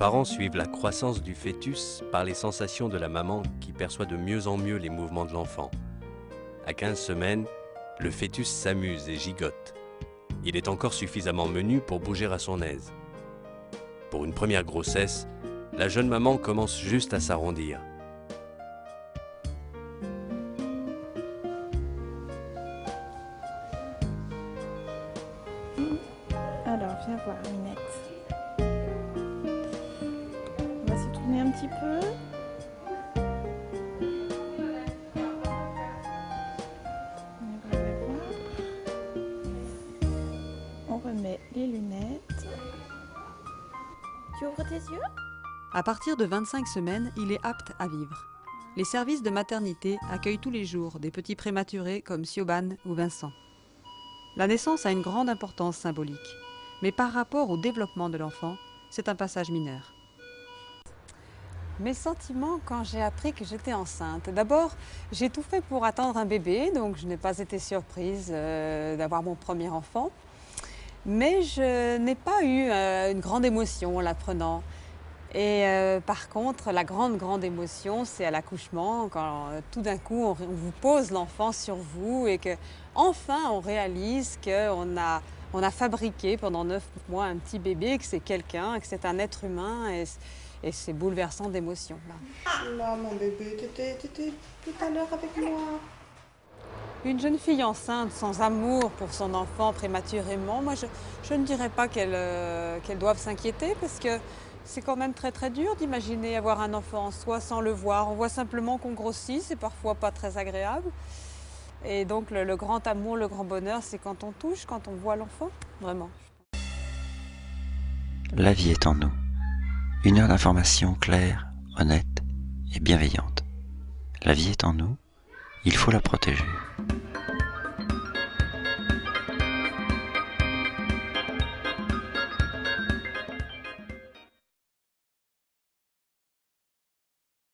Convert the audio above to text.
parents suivent la croissance du fœtus par les sensations de la maman qui perçoit de mieux en mieux les mouvements de l'enfant. À 15 semaines, le fœtus s'amuse et gigote. Il est encore suffisamment menu pour bouger à son aise. Pour une première grossesse, la jeune maman commence juste à s'arrondir. Alors, viens voir, Minette. On va se tourner un petit peu. On va voir. On remet les lunettes. Tu ouvres tes yeux? À partir de 25 semaines, il est apte à vivre. Les services de maternité accueillent tous les jours des petits prématurés comme Siobhan ou Vincent. La naissance a une grande importance symbolique, mais par rapport au développement de l'enfant, c'est un passage mineur. Mes sentiments quand j'ai appris que j'étais enceinte. D'abord, j'ai tout fait pour attendre un bébé, donc je n'ai pas été surprise d'avoir mon premier enfant. Mais je n'ai pas eu une grande émotion en l'apprenant. Et par contre, la grande émotion, c'est à l'accouchement, quand tout d'un coup, on vous pose l'enfant sur vous et que enfin on réalise qu'on a fabriqué pendant 9 mois un petit bébé, que c'est quelqu'un, que c'est un être humain et c'est bouleversant d'émotion. Là, mon bébé, t'étais tout à l'heure avec moi. Une jeune fille enceinte sans amour pour son enfant prématurément, moi je ne dirais pas qu'elle doive s'inquiéter parce que c'est quand même très dur d'imaginer avoir un enfant en soi sans le voir. On voit simplement qu'on grossit, c'est parfois pas très agréable. Et donc le grand amour, le grand bonheur, c'est quand on touche, quand on voit l'enfant, vraiment. La vie est en nous. Une heure d'information claire, honnête et bienveillante. La vie est en nous, il faut la protéger.